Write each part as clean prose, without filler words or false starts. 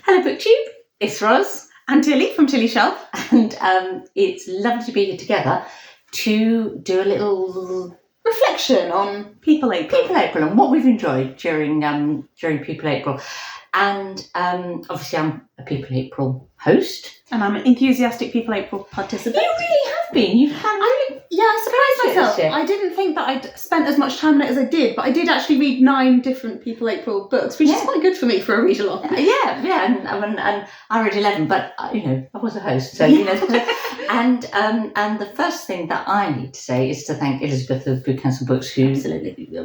Hello BookTube, it's Roz and Tilly from Tilly Shelf, and it's lovely to be here together to do a little reflection on People April. People April and what we've enjoyed during People April. And obviously I'm a People April host. And I'm an enthusiastic People April participant. You really have been. You've had I surprised myself. I didn't think that I'd spent as much time on it as I did, but I did actually read 9 different People April books, which is quite good for me for a read-along. And I read 11, but I was a host, so And the first thing that I need to say is to thank Elizabeth of Book Council Books, who's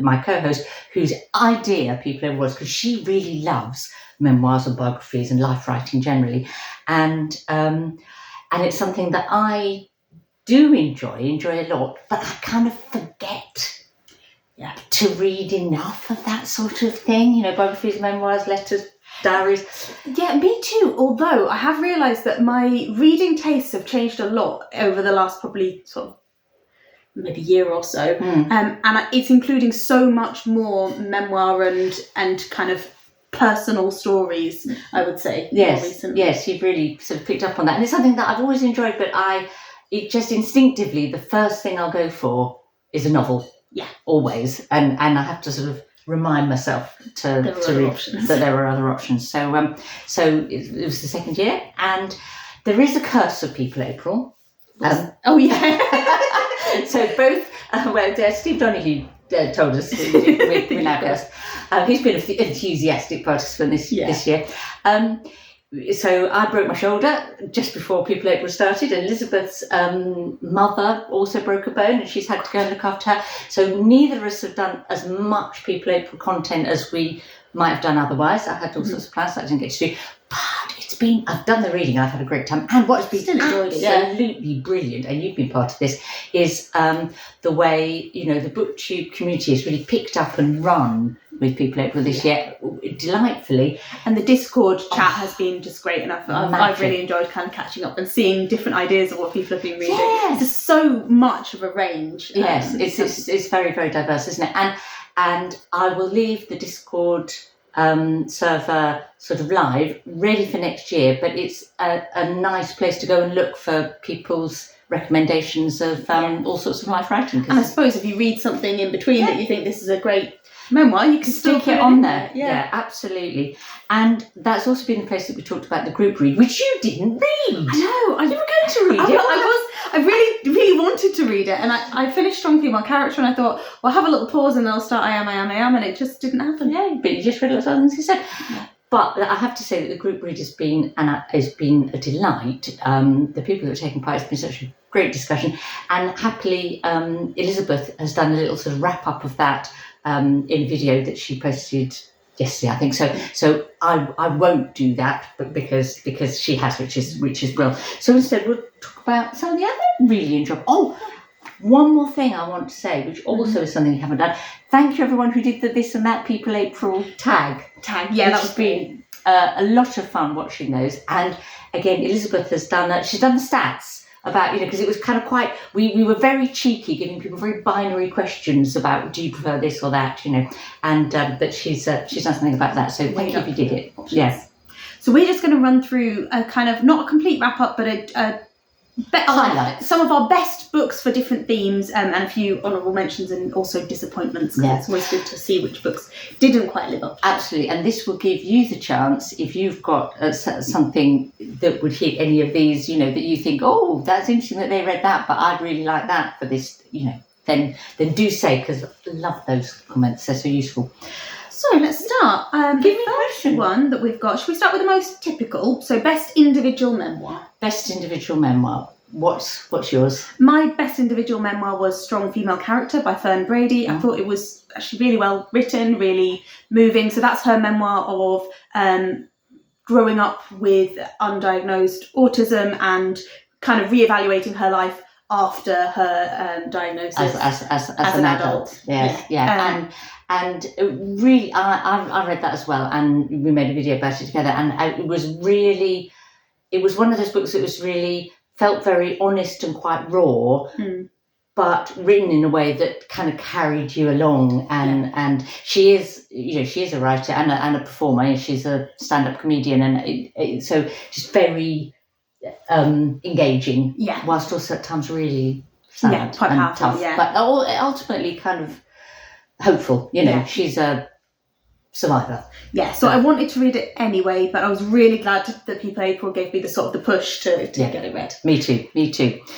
my co-host, whose idea People April was, because she really loves memoirs and biographies and life writing generally, and it's something that I do enjoy a lot, but I kind of forget to read enough of that sort of thing, biographies, memoirs, letters, diaries. Yeah, me too, although I have realised that my reading tastes have changed a lot over the last probably sort of maybe year or so, and it's including so much more memoir and kind of personal stories, I would say. Yes, more recently. Yes, you've really sort of picked up on that, and it's something that I've always enjoyed, but it just instinctively, the first thing I'll go for is a novel. Yeah, always, and I have to sort of remind myself to read that there are other options. So it was the second year, and there is a curse of People April. So both Steve Donahue told us we're now cursed. He's been an enthusiastic participant this year. So I broke my shoulder just before People April started, and Elizabeth's mother also broke a bone, and she's had to go and look after her. So neither of us have done as much People April content as we might have done otherwise. I had all sorts of plans that I didn't get to do, but I've done the reading, I've had a great time, and what's been absolutely brilliant, and you've been part of this, is the way the BookTube community has really picked up and run with People April this year delightfully, and the Discord chat has been just great, and I've really enjoyed kind of catching up and seeing different ideas of what people have been reading. There's so much of a range. It's very, very diverse, isn't it? And I will leave the Discord server sort of live, ready for next year, but it's a nice place to go and look for people's recommendations of all sorts of life writing. And I suppose if you read something in between that you think this is a great memoir, you can stick it on there. Yeah, absolutely. And that's also been the place that we talked about the group read, which you didn't read. I know. You were going to read it. I really, really wanted to read it, and I finished Strong Female Character, and I thought, well, I'll have a little pause and then I'll start I Am, and it just didn't happen. Yeah, but you just read lots of things you said. Yeah. But I have to say that the group read has been a delight. The people that have taken part, it's been such a great discussion, and happily Elizabeth has done a little sort of wrap up of that in a video that she posted yesterday, I think. So I won't do that, but because she has, which is brilliant. So instead we'll talk about some of the other really enjoyable. Oh, one more thing I want to say, which also is something you haven't done. Thank you everyone who did the This and That People April tag. Yeah, that's been a lot of fun watching those. And again, Elizabeth has done she's done the stats about, because it was kind of quite, we were very cheeky, giving people very binary questions about, do you prefer this or that, and but she's done something about that. So thank you if you did it. Yes. So we're just going to run through a kind of, not a complete wrap up, but highlights. Some of our best books for different themes, and a few honourable mentions and also disappointments. It's always good to see which books didn't quite live up. Absolutely, and this will give you the chance, if you've got something that would hit any of these, that you think, oh, that's interesting that they read that, but I'd really like that for this, then do say, because I love those comments, they're so useful. So let's start. Give me a question. One that we've got. Should we start with the most typical? So best individual memoir. Best individual memoir. What's yours? My best individual memoir was Strong Female Character by Fern Brady. I thought it was actually really well written, really moving. So that's her memoir of growing up with undiagnosed autism and kind of reevaluating her life after her diagnosis as an adult. Yeah. And really, I read that as well, and we made a video about it together. And it was one of those books that was really felt very honest and quite raw, but written in a way that kind of carried you along. And she is a writer and a performer. She's a stand-up comedian, and so just very engaging. Yeah. Whilst also at times really sad quite and powerful, tough. yeah. But ultimately kind of hopeful. She's a survivor. Yeah, so I wanted to read it anyway, but I was really glad that People April gave me the push to get it read. Me too.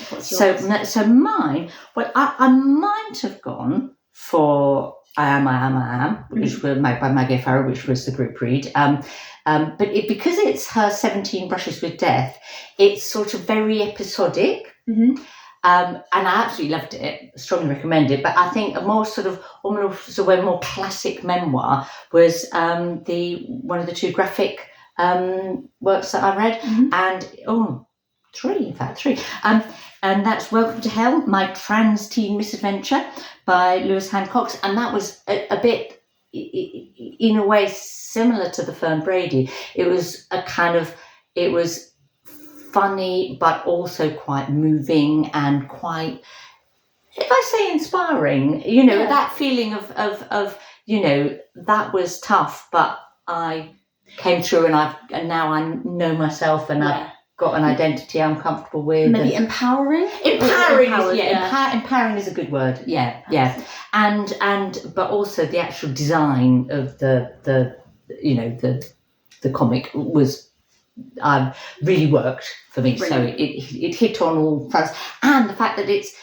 What's yours? So mine, well, I might have gone for I Am, which was by Maggie Farrell, which was the group read. But because it's her 17 Brushes with Death, it's sort of very episodic. Mm-hmm. And I absolutely loved it, strongly recommend it. But I think a more more classic memoir was one of the two graphic works that I read, and three. And that's Welcome to Hell, My Trans Teen Misadventure by Lewis Hancox, and that was a bit, in a way, similar to the Fern Brady. It was funny, but also quite moving and quite, if I say inspiring, that feeling of that was tough, but I came through, and now I know myself, and I've got an identity I'm comfortable with. Maybe empowering. Empowering is a good word. Yeah. And but also the actual design of the comic was. Really worked for me. Brilliant. So it hit on all fronts, and the fact that it's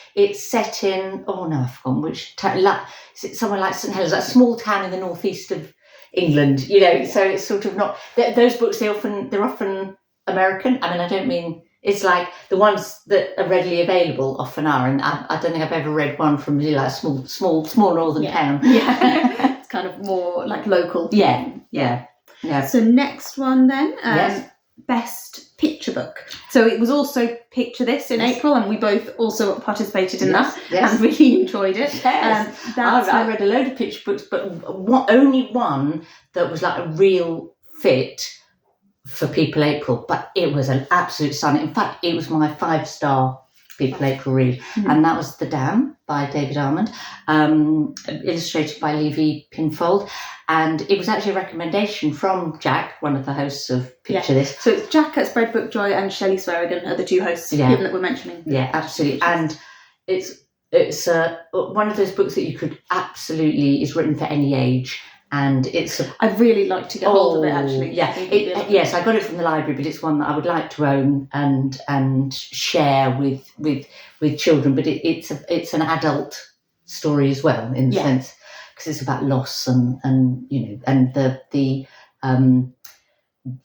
set in I've forgotten which town, somewhere like St Helens, that small town in the northeast of England. So it's sort of not those books. They're often American. I mean, I don't mean it's like the ones that are readily available often are, and I don't think I've ever read one from really like a small northern town. Yeah, it's kind of more like local. Yeah. So next one then. Yes. Best picture book. So it was also Picture This in April, and we both also participated in that and really enjoyed it. Yes. I read a load of picture books, but only one that was like a real fit for People April, but it was an absolute stunning. In fact, it was my 5-star People April read, and that was The Dam by David Almond, illustrated by Levi Pinfold, and it was actually a recommendation from Jack, one of the hosts of Picture This. So it's Jack at Spread Book Joy and Shelley Swearigan are the two hosts given that we're mentioning. Yeah, absolutely. And it's one of those books that you could absolutely, is written for any age. And I'd really like to get hold of it, actually. Yeah, yes, I got it from the library, but it's one that I would like to own and share with children. But it's an adult story as well, in the sense, because it's about loss and the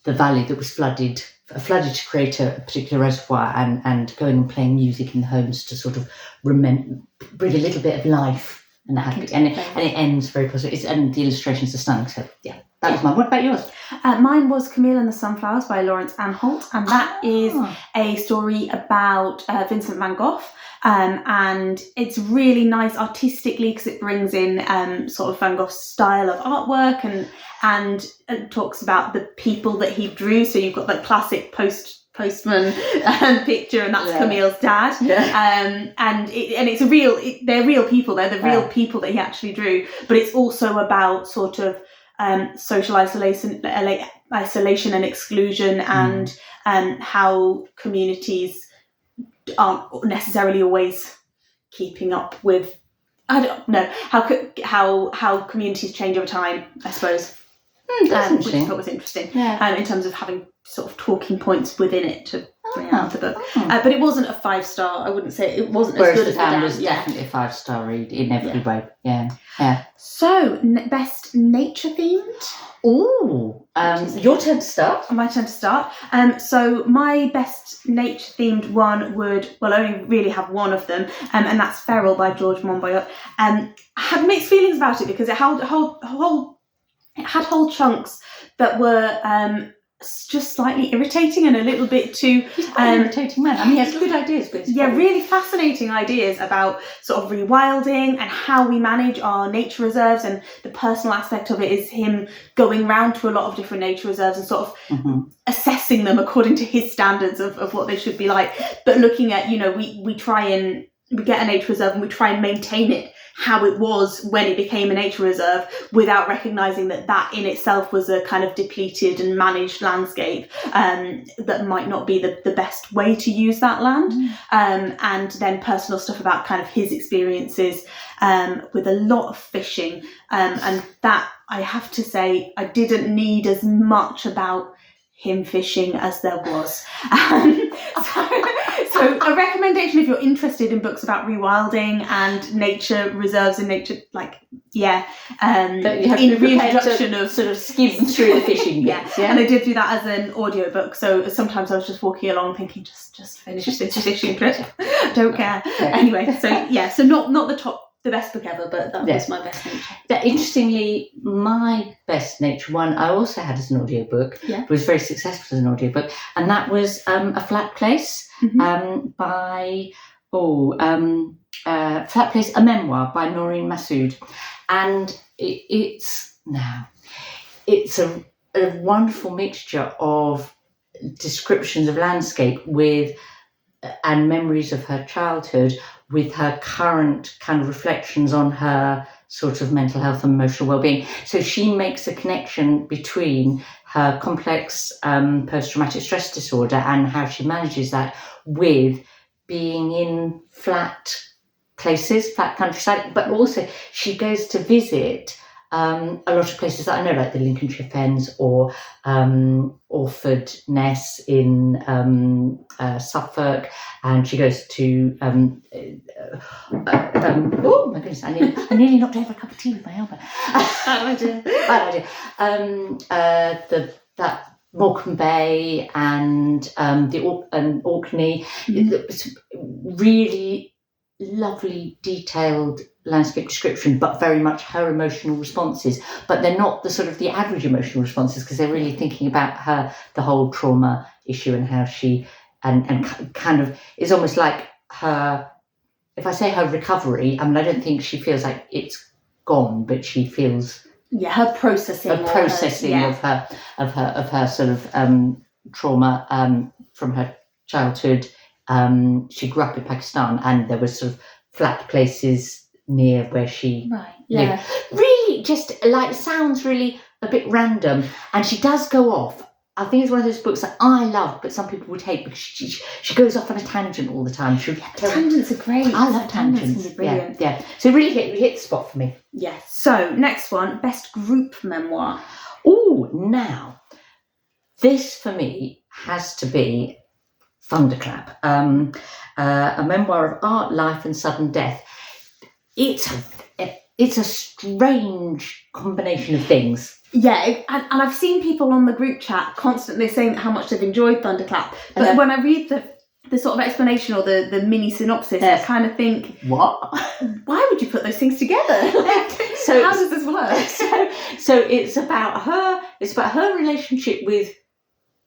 valley that was flooded to create a particular reservoir, and going and playing music in the homes to sort of bring a little bit of life. And it ends very positive. And the illustrations are stunning. So that was mine. What about yours? Mine was Camille and the Sunflowers by Laurence Anholt, and that is a story about Vincent van Gogh. And it's really nice artistically because it brings in sort of Van Gogh's style of artwork and talks about the people that he drew. So you've got the classic postman picture, and that's Camille's dad. And it's they're real people. They're the real people that he actually drew. But it's also about sort of social isolation and exclusion, and how communities aren't necessarily always keeping up with. I don't know how communities change over time, I suppose. Which I thought was interesting. In terms of having sort of talking points within it to bring out the book. But it wasn't a 5-star. I wouldn't say it wasn't as good as The Dam. Was definitely a 5-star read in every way. Yeah. So best nature themed. Your turn to start. My turn to start. So my best nature themed one would only really have one of them, and that's Feral by George Monbiot. I had mixed feelings about it because it had whole chunks that were just slightly irritating and a little bit too... He's quite an irritating man. I mean, he has good ideas, but... really fascinating ideas about sort of rewilding and how we manage our nature reserves, and the personal aspect of it is him going round to a lot of different nature reserves and sort of assessing them according to his standards of what they should be like. But looking at, we try and we get a nature reserve and we try and maintain it how it was when it became a nature reserve, without recognising that in itself was a kind of depleted and managed landscape, that might not be the best way to use that land. And then personal stuff about kind of his experiences with a lot of fishing, and that, I have to say, I didn't need as much about him fishing as there was. So a recommendation if you're interested in books about rewilding and nature reserves and nature, but you have in reintroduction of sort of skim through the fishing bits, yeah. And I did do that as an audiobook, so sometimes I was just walking along thinking, just finish this fishing trip. Don't care. Anyway, so not the best book ever, but that was my best nature. Interestingly, my best nature one I also had as an audiobook. It was very successful as an audiobook, and that was A Flat Place by Flat Place, a memoir by Noreen Masud. And it's a wonderful mixture of descriptions of landscape and memories of her childhood, with her current kind of reflections on her sort of mental health and emotional well-being. So she makes a connection between her complex post-traumatic stress disorder and how she manages that with being in flat places, flat countryside, but also she goes to visit a lot of places that I know, like the Lincolnshire Fens or Orford Ness in Suffolk, and she goes to oh my goodness, I nearly knocked over a cup of tea with my elbow. Bad idea. That Morecambe Bay and the Orkney, really lovely detailed landscape description, but very much her emotional responses, but they're not the sort of the average emotional responses, because they're really thinking about the whole trauma issue and how she and kind of is almost like her, if I say her recovery, I mean, I don't think she feels like it's gone, but she feels her processing of her sort of trauma from her childhood. She grew up in Pakistan, and there were sort of flat places near where she lived. Really just like sounds really a bit random, and she does go off. I think it's one of those books that I love, but some people would hate because she goes off on a tangent all the time. Tangents are great. I love tangents. Are brilliant. Yeah. So it really hit the spot for me. Yes. So next one, best group memoir. Oh, now this for me has to be Thunderclap, a memoir of art, life, and sudden death. It's a strange combination of things. Yeah, and I've seen people on the group chat constantly saying how much they've enjoyed Thunderclap. But when I read the sort of explanation or the mini synopsis, I kind of think, what? Why would you put those things together? So how does this work? So it's about her. It's about her relationship with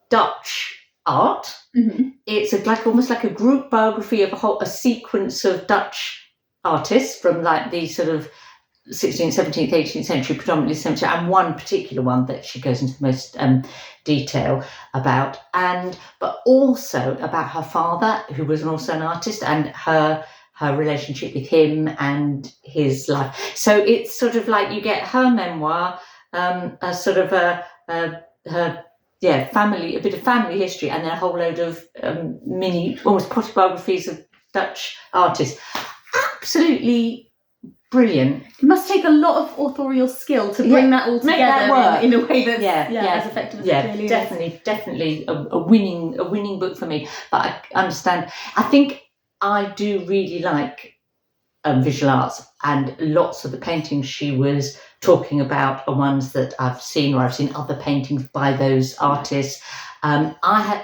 Dutch art. Mm-hmm. It's almost like a group biography of a sequence of Dutch artists from like the sort of 16th, 17th, 18th century, predominantly 17th, and one particular one that she goes into the most detail about, but also about her father, who was also an artist, and her relationship with him and his life. So it's sort of like you get her memoir, a sort of her family, a bit of family history, and then a whole load of mini, almost potted biographies of Dutch artists. Absolutely brilliant. It must take a lot of authorial skill to bring that all together in a way that's as effective as it really is. Definitely a winning book for me. But I understand. I think I do really like visual arts, and lots of the paintings she was talking about are ones that I've seen, or I've seen other paintings by those artists. I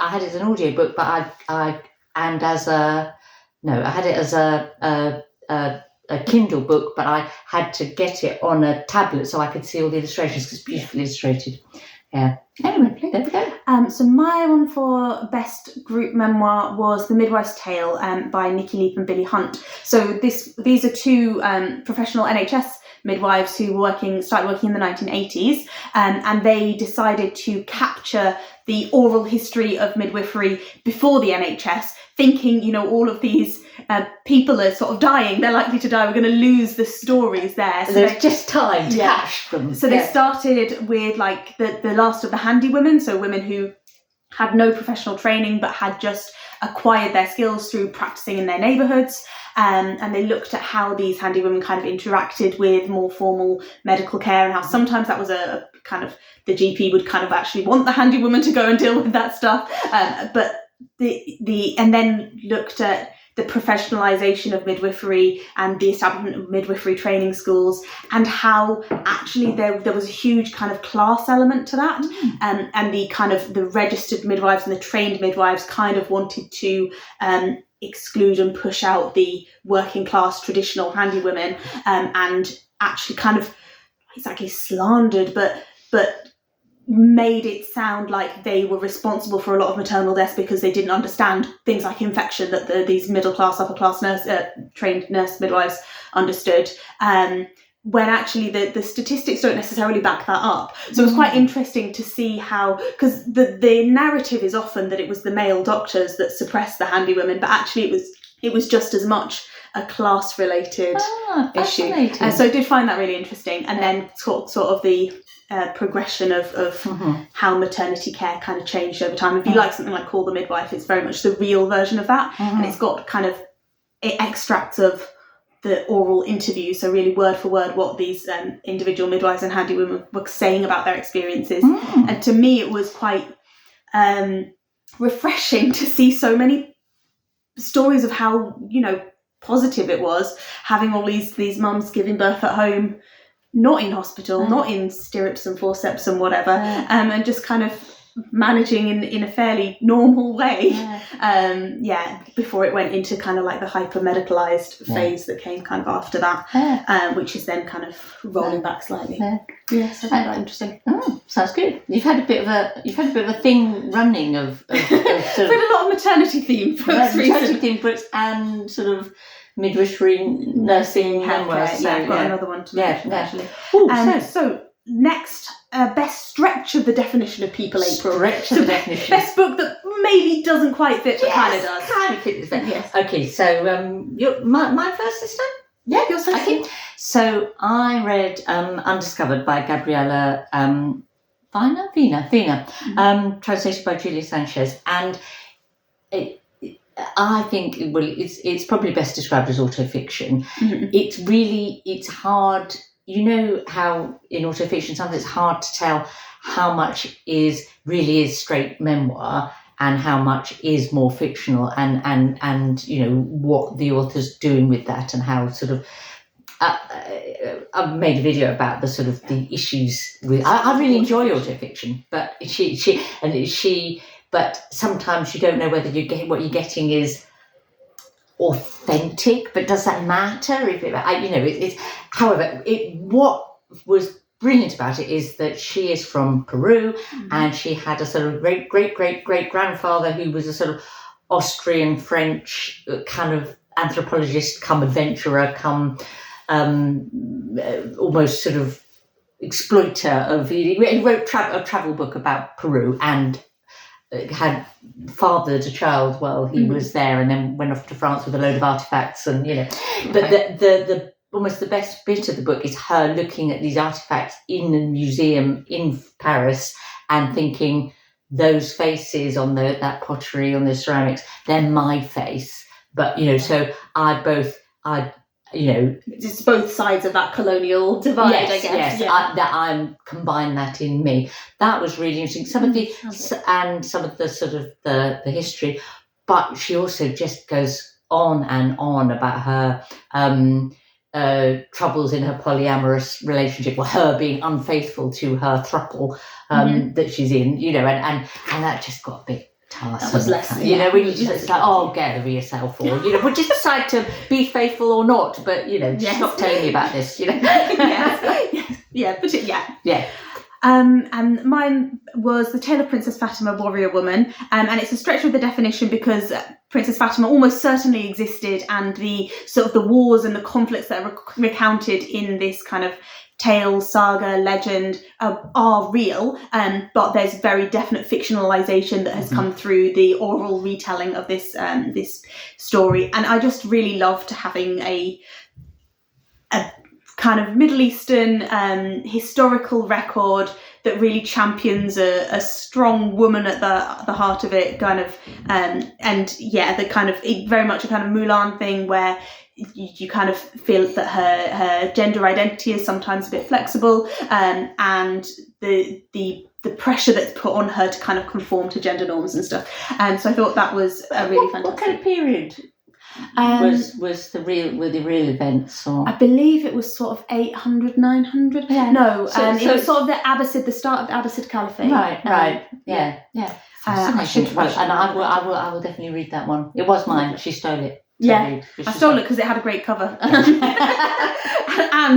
had it as an audiobook, but I had it as a Kindle book, but I had to get it on a tablet so I could see all the illustrations, because it's beautifully illustrated. Yeah. Anyway, there we go. So my one for best group memoir was The Midwife's Tale by Nicky Leap and Billy Hunt. So these are two professional NHS midwives who started working in the 1980s, and they decided to capture the oral history of midwifery before the NHS, thinking, you know, all of these people are sort of dying, they're likely to die, we're going to lose the stories there. So there's just time to catch them. So they started with like the last of the handy women, so women who had no professional training but had just acquired their skills through practicing in their neighbourhoods. And they looked at how these handy women kind of interacted with more formal medical care, and how sometimes that was a kind of, the GP would kind of actually want the handy woman to go and deal with that stuff. But and then looked at the professionalisation of midwifery and the establishment of midwifery training schools, and how actually there was a huge kind of class element to that. And the kind of the registered midwives and the trained midwives kind of wanted to exclude and push out the working class traditional handy women, and actually kind of, not exactly slandered, but made it sound like they were responsible for a lot of maternal deaths because they didn't understand things like infection that these middle class, upper class trained nurse midwives understood. When actually the statistics don't necessarily back that up. So it was quite interesting to see how, because the narrative is often that it was the male doctors that suppressed the handy women, but actually it was just as much a class related issue. So I did find that really interesting. And then sort of the progression of how maternity care kind of changed over time. If you like something like Call the Midwife, it's very much the real version of that. And it's got kind of extracts of the oral interview, so really word for word what these individual midwives and handy women were saying about their experiences. And to me it was quite refreshing to see so many stories of how, you know, positive it was having all these mums giving birth at home, not in hospital, not in stirrups and forceps and whatever, and just kind of managing in a fairly normal way, before it went into kind of like the hyper medicalized phase that came kind of after that, which is then kind of rolling back slightly. Yes, I find that interesting. Sounds good. You've had a bit of a thing running of sort of a lot of maternity themed books and sort of midwifery, nursing, memoirs. So, I've got another one to mention actually. So next, best stretch of the definition of peopleapril. Best book that maybe doesn't quite fit, but kind of does. Kind of fits. Yes. Okay, so my first this time. Yeah, yours first. Okay, so I read Undiscovered by Gabriela Wiener, translated by Julia Sanches, and I think it's probably best described as autofiction. It's hard. You know how in autofiction sometimes it's hard to tell how much really is straight memoir and how much is more fictional, and you know what the author's doing with that, and how sort of I've made a video about the sort of the issues with. I really enjoy autofiction, but but sometimes you don't know whether what you're getting is authentic, but does that matter? However, what was brilliant about it is that she is from Peru, and she had a sort of great grandfather who was a sort of Austrian French kind of anthropologist, come adventurer, come almost sort of exploiter he wrote a travel book about Peru, and had fathered a child while he was there, and then went off to France with a load of artifacts, and but the almost the best bit of the book is her looking at these artifacts in a museum in Paris and thinking, those faces on that pottery, on the ceramics, they're my face. But so it's both sides of that colonial divide, yes, I guess. Yes, that I'm combine that in me. That was really interesting. Some of the sort of the history, but she also just goes on and on about her troubles in her polyamorous relationship, or her being unfaithful to her throuple that she's in, and that just got a bit. That was less, when you just like, get over yourself, or we'll just decide to be faithful or not, but stop telling me about this, And mine was The Tale of Princess Fatima, Warrior Woman, and it's a stretch of the definition because Princess Fatima almost certainly existed, and the sort of the wars and the conflicts that are recounted in this kind of tale, saga, legend are real, but there's very definite fictionalization that has come through the oral retelling of this this story. And I just really loved having a kind of Middle Eastern historical record that really champions a strong woman at the heart of it, kind of, and yeah, the kind of very much a kind of Mulan thing where you kind of feel that her gender identity is sometimes a bit flexible, and the pressure that's put on her to kind of conform to gender norms and stuff. And so I thought that was a really fantastic. What kind of period were the real events? Or? I believe it was sort of 800, 900. Yeah. No, it was sort of the start of the Abbasid Caliphate. Right. Yeah. Fascinating. And I will definitely read that one. It was mine. She stole it. Yeah, I stole it because it had a great cover. And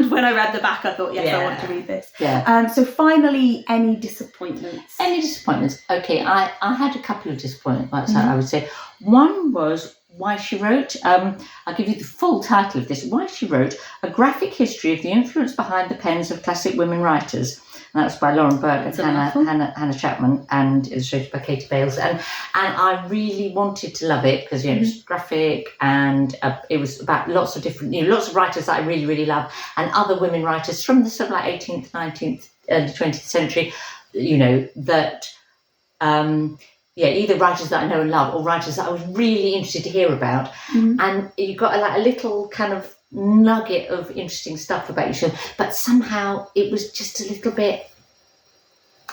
when I read the back, I thought, yes, I want to read this. Yeah. So finally, any disappointments? Okay, I had a couple of disappointments, I would say. One was Why She Wrote. I'll give you the full title of this. Why She Wrote, A Graphic History of the Influence Behind the Pens of Classic Women Writers. And that's by Lauren Burke and Hannah Chapman, and illustrated by Katie Bales. And I really wanted to love it because, it's graphic, and it was about lots of different, lots of writers that I really, really love, and other women writers from the sort of like 18th, 19th, early 20th century, that, either writers that I know and love or writers that I was really interested to hear about. And you got a little kind of nugget of interesting stuff about each other, but somehow it was just a little bit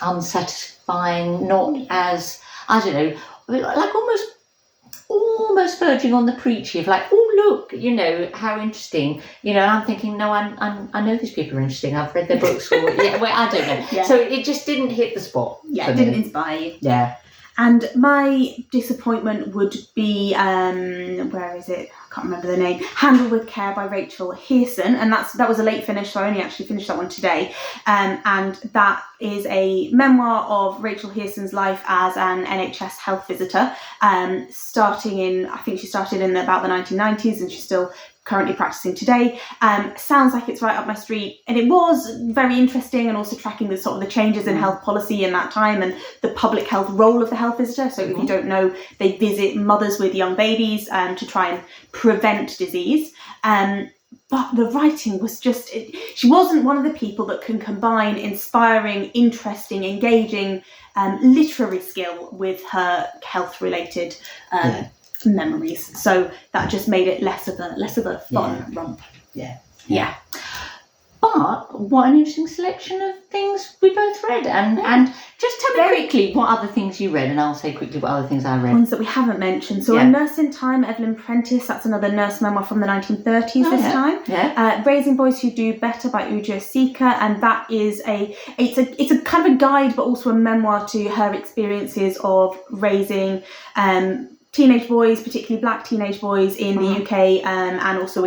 unsatisfying, not as, I don't know, like almost verging on the preachy of like, oh look, how interesting, I'm thinking, no, I know these people are interesting, I've read their books, or I don't know. So it just didn't hit the spot. It didn't inspire you. Yeah. And my disappointment would be, where is it? I can't remember the name. Handle with Care by Rachael Hearson. And that was a late finish, so I only actually finished that one today. And that is a memoir of Rachael Hearson's life as an NHS health visitor, starting in about the 1990s, and she's still currently practicing today. Sounds like it's right up my street, and it was very interesting, and also tracking the sort of the changes in health policy in that time and the public health role of the health visitor. So if you don't know, they visit mothers with young babies to try and prevent disease. But the writing was just, she wasn't one of the people that can combine inspiring, interesting, engaging literary skill with her health related memories, so that just made it less of a fun romp. Yeah. But what an interesting selection of things we both read, and just tell me quickly what other things you read, and I'll say quickly what other things I read. Ones that we haven't mentioned. So A Nurse in Time, Evelyn Prentice. That's another nurse memoir from the 1930s time. Yeah. Raising Boys Who Do Better by Ujo Sika, and that is it's a kind of a guide, but also a memoir to her experiences of raising teenage boys, particularly black teenage boys in the UK, and also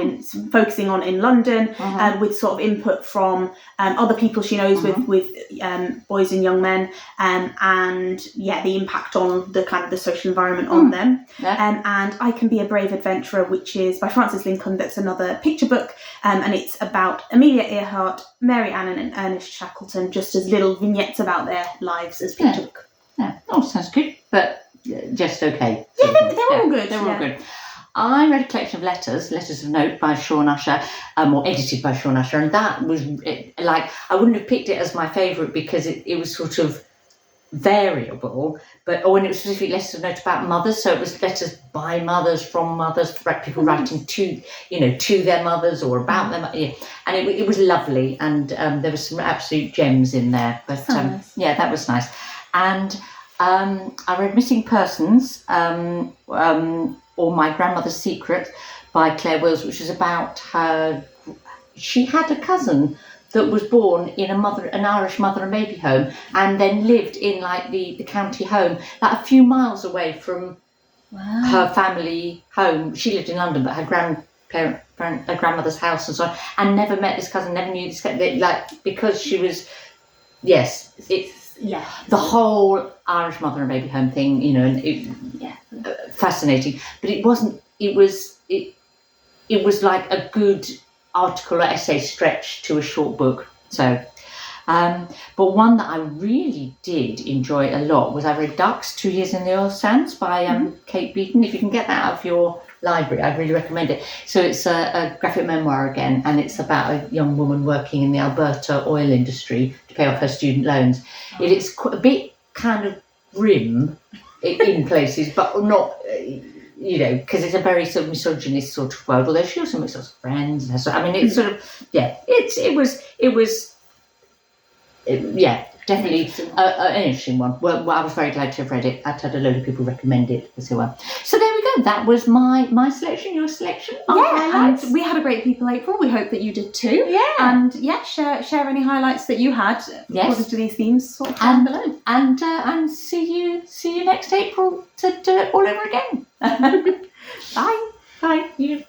focusing on in London, with sort of input from other people she knows with boys and young men, and the impact on the kind of the social environment on them. And I Can Be a Brave Adventurer, which is by Frances Lincoln. That's another picture book, and it's about Amelia Earhart, Mary Ann and Ernest Shackleton, just as little vignettes about their lives as picture book. Sounds good, but just okay. Yeah, they're all good. They're all good. I read a collection of letters of note by Sean Usher, or edited by Sean Usher, and that was I wouldn't have picked it as my favourite because it was sort of variable, when it was specifically letters of note about mothers, so it was letters by mothers, from mothers, people writing to their mothers or about them, and it was lovely, and there were some absolute gems in there, but nice. That was nice. And I read Missing Persons, or My Grandmother's Secret by Claire Wills, which was about her. She had a cousin that was born in an Irish mother and baby home, and then lived in the county home, a few miles away from her family home. She lived in London, but her grandmother's house and so on, and never met this cousin, never knew this cousin, because she was, the whole Irish mother and baby home thing, and fascinating. But it wasn't. It was like a good article or essay stretched to a short book. So, but one that I really did enjoy a lot was I read Ducks, 2 Years in the Oil Sands by Kate Beaton. If you can get that out of your library, I'd really recommend it. So it's a graphic memoir again, and it's about a young woman working in the Alberta oil industry to pay off her student loans. It is a bit kind of grim in places, but not... because it's a very sort of misogynist sort of world, although she also makes lots of friends. And I mean, it's sort of, definitely an interesting one. Well, I was very glad to have read it. I'd had a load of people recommend it as well. So there we go. That was my selection, your selection. And we had a great People April. We hope that you did too. Yeah. And share any highlights that you had according to these themes sort of down below. And see you next April to do it all over again. Bye. Bye.